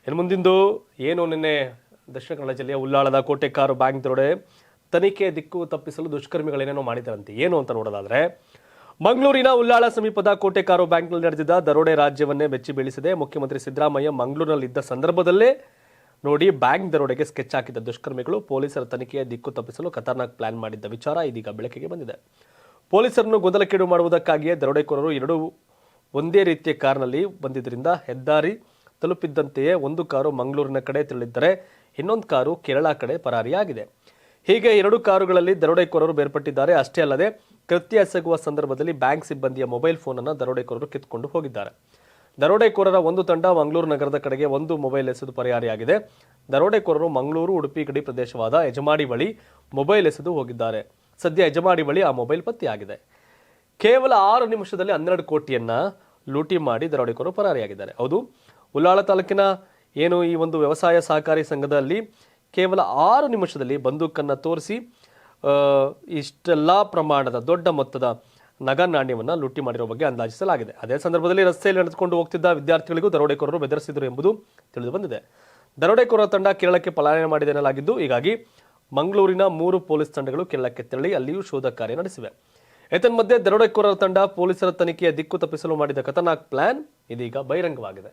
ಇನ್ನು ಮುಂದಿಂದು ಏನು ನಿನ್ನೆ ದಕ್ಷಿಣ ಕನ್ನಡ ಜಿಲ್ಲೆಯ ಉಳ್ಳಾಳದ ಕೋಟೆಕಾರು ಬ್ಯಾಂಕ್ ದರೋಡೆ ತನಿಖೆ ದಿಕ್ಕು ತಪ್ಪಿಸಲು ದುಷ್ಕರ್ಮಿಗಳೇನೇನೋ ಮಾಡಿದ್ದಾರಂತೆ. ಏನು ಅಂತ ನೋಡೋದಾದ್ರೆ, ಮಂಗಳೂರಿನ ಉಳ್ಳಾಳ ಸಮೀಪದ ಕೋಟೆಕಾರು ಬ್ಯಾಂಕ್ನಲ್ಲಿ ನಡೆದಿದ್ದ ದರೋಡೆ ರಾಜ್ಯವನ್ನೇ ಬೆಚ್ಚಿ ಬೀಳಿಸಿದೆ. ಮುಖ್ಯಮಂತ್ರಿ ಸಿದ್ದರಾಮಯ್ಯ ಮಂಗಳೂರಿನಲ್ಲಿದ್ದ ಸಂದರ್ಭದಲ್ಲೇ ನೋಡಿ ಬ್ಯಾಂಕ್ ದರೋಡೆಗೆ ಸ್ಕೆಚ್ ಹಾಕಿದ್ದ ದುಷ್ಕರ್ಮಿಗಳು ಪೊಲೀಸರ ತನಿಖೆಯ ದಿಕ್ಕು ತಪ್ಪಿಸಲು ಖತರ್ನಾಕ್ ಪ್ಲಾನ್ ಮಾಡಿದ್ದ ವಿಚಾರ ಇದೀಗ ಬೆಳಕಿಗೆ ಬಂದಿದೆ. ಪೊಲೀಸರನ್ನು ಗೊಂದಲಕ್ಕೀಡು ಮಾಡುವುದಕ್ಕಾಗಿಯೇ ದರೋಡೆಕೋರರು ಎರಡು ಒಂದೇ ರೀತಿಯ ಕಾರ್ನಲ್ಲಿ ಬಂದಿದ್ದರಿಂದ ಹೆದ್ದಾರಿ ತಲುಪಿದ್ದಂತೆಯೇ ಒಂದು ಕಾರು ಮಂಗಳೂರಿನ ಕಡೆ ತೆರಳಿದ್ದರೆ ಇನ್ನೊಂದು ಕಾರು ಕೇರಳ ಕಡೆ ಪರಾರಿಯಾಗಿದೆ. ಹೀಗೆ ಎರಡು ಕಾರುಗಳಲ್ಲಿ ದರೋಡೆಕೋರರು ಬೇರ್ಪಟ್ಟಿದ್ದಾರೆ. ಅಷ್ಟೇ ಅಲ್ಲದೆ ಕೃತ್ಯ ಎಸಗುವ ಸಂದರ್ಭದಲ್ಲಿ ಬ್ಯಾಂಕ್ ಸಿಬ್ಬಂದಿಯ ಮೊಬೈಲ್ ಫೋನನ್ನು ದರೋಡೆಕೋರರು ಕಿತ್ತುಕೊಂಡು ಹೋಗಿದ್ದಾರೆ. ದರೋಡೆಕೋರರ ಒಂದು ತಂಡ ಮಂಗಳೂರು ನಗರದ ಕಡೆಗೆ ಒಂದು ಮೊಬೈಲ್ ಎಸೆದು ಪರಾರಿಯಾಗಿದೆ. ದರೋಡೆಕೋರರು ಮಂಗಳೂರು ಉಡುಪಿ ಗಡಿ ಪ್ರದೇಶವಾದ ಯಜಮಾಡಿ ಬಳಿ ಮೊಬೈಲ್ ಎಸೆದು ಹೋಗಿದ್ದಾರೆ. ಸದ್ಯ ಯಜಮಾಡಿ ಬಳಿ ಆ ಮೊಬೈಲ್ ಪತ್ತೆಯಾಗಿದೆ. ಕೇವಲ 6 ನಿಮಿಷದಲ್ಲಿ 12 ಕೋಟಿಯನ್ನ ಲೂಟಿ ಮಾಡಿ ದರೋಡೆಕೋರರು ಪರಾರಿಯಾಗಿದ್ದಾರೆ. ಹೌದು, ಉಳ್ಳಾಳ ತಾಲೂಕಿನ ಏನು ಈ ಒಂದು ವ್ಯವಸಾಯ ಸಹಕಾರಿ ಸಂಘದಲ್ಲಿ ಕೇವಲ 6 ನಿಮಿಷದಲ್ಲಿ ಬಂದೂಕನ್ನು ತೋರಿಸಿ ಇಷ್ಟೆಲ್ಲ ಪ್ರಮಾಣದ ದೊಡ್ಡ ಮೊತ್ತದ ನಗದು ನಾಣ್ಯವನ್ನು ಲೂಟಿ ಮಾಡಿರುವ ಬಗ್ಗೆ ಅಂದಾಜಿಸಲಾಗಿದೆ. ಅದೇ ಸಂದರ್ಭದಲ್ಲಿ ರಸ್ತೆಯಲ್ಲಿ ನಡೆದುಕೊಂಡು ಹೋಗ್ತಿದ್ದ ವಿದ್ಯಾರ್ಥಿಗಳಿಗೂ ದರೋಡೆಕೋರರು ಬೆದರಿಸಿದರು ಎಂಬುದು ತಿಳಿದು ಬಂದಿದೆ. ದರೋಡೆಕೋರರ ತಂಡ ಕೇರಳಕ್ಕೆ ಪಲಾಯನ ಮಾಡಿದೆ ಎನ್ನಲಾಗಿದ್ದು, ಹೀಗಾಗಿ ಮಂಗಳೂರಿನ 3 ಪೊಲೀಸ್ ತಂಡಗಳು ಕೇರಳಕ್ಕೆ ತೆರಳಿ ಅಲ್ಲಿಯೂ ಶೋಧ ಕಾರ್ಯ ನಡೆಸಿವೆ. ಏತನ್ಮಧ್ಯೆ ದರೋಡೆಕೋರರ ತಂಡ ಪೊಲೀಸರ ತನಿಖೆಯ ದಿಕ್ಕು ತಪ್ಪಿಸಲು ಮಾಡಿದ ಖತರ್ನಾಕ್ ಪ್ಲಾನ್ ಇದೀಗ ಬಹಿರಂಗವಾಗಿದೆ.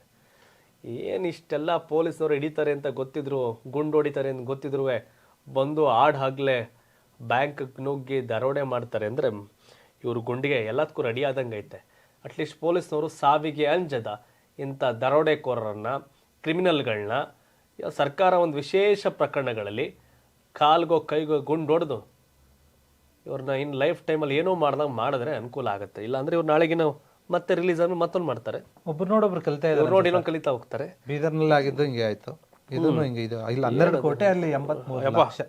ಏನಿಷ್ಟೆಲ್ಲ ಪೊಲೀಸರು ಹಿಡಿತಾರೆ ಅಂತ ಗೊತ್ತಿದ್ರು, ಗುಂಡು ಹೊಡಿತಾರೆ ಅಂತ ಗೊತ್ತಿದ್ರು ಬಂದು ಹಾಗಲೇ ಬ್ಯಾಂಕ್ ನುಗ್ಗಿ ದರೋಡೆ ಮಾಡ್ತಾರೆ ಅಂದರೆ ಇವರು ಗುಂಡಿಗೆ ಎಲ್ಲದಕ್ಕೂ ರೆಡಿ ಆದಂಗೆ ಐತೆ. ಅಟ್ಲೀಸ್ಟ್ ಪೊಲೀಸ್ನವರು ಸಾವಿಗೆ ಅಂಜದ ಇಂಥ ದರೋಡೆಕೋರರನ್ನ, ಕ್ರಿಮಿನಲ್ಗಳನ್ನ ಸರ್ಕಾರ ಒಂದು ವಿಶೇಷ ಪ್ರಕರಣಗಳಲ್ಲಿ ಕಾಲ್ಗೋ ಕೈಗೋ ಗುಂಡು ಹೊಡೆದು ಇವ್ರನ್ನ ಇನ್ನು ಲೈಫ್ ಟೈಮಲ್ಲಿ ಏನೋ ಮಾಡ್ದಂಗೆ ಮಾಡಿದ್ರೆ ಅನುಕೂಲ ಆಗುತ್ತೆ. ಇಲ್ಲಾಂದ್ರೆ ಇವ್ರು ನಾಳೆಗಿನ ಮತ್ತೆ ರಿಲೀಸ್ ಆದ್ಮೇಲೆ ಮತ್ತೊಂದು ಮಾಡ್ತಾರೆ. ಒಬ್ರು ನೋಡೊಬ್ರು ಕಲಿತಾ ಇದ್ದಾರೆ, ನೋಡಿ ಇನ್ನೊಂದು ಕಲಿತಾ ಹೋಗ್ತಾರೆ. ಬೀದರ್ನಲ್ಲಿ ಆಗಿದ್ದು ಹಿಂಗೆ ಆಯ್ತು, ಇದನ್ನು ಹಿಂಗೆ ಇದು. ಇಲ್ಲಿ 12 ಕೋಟಿ, ಅಲ್ಲಿ 83 ಲಕ್ಷ.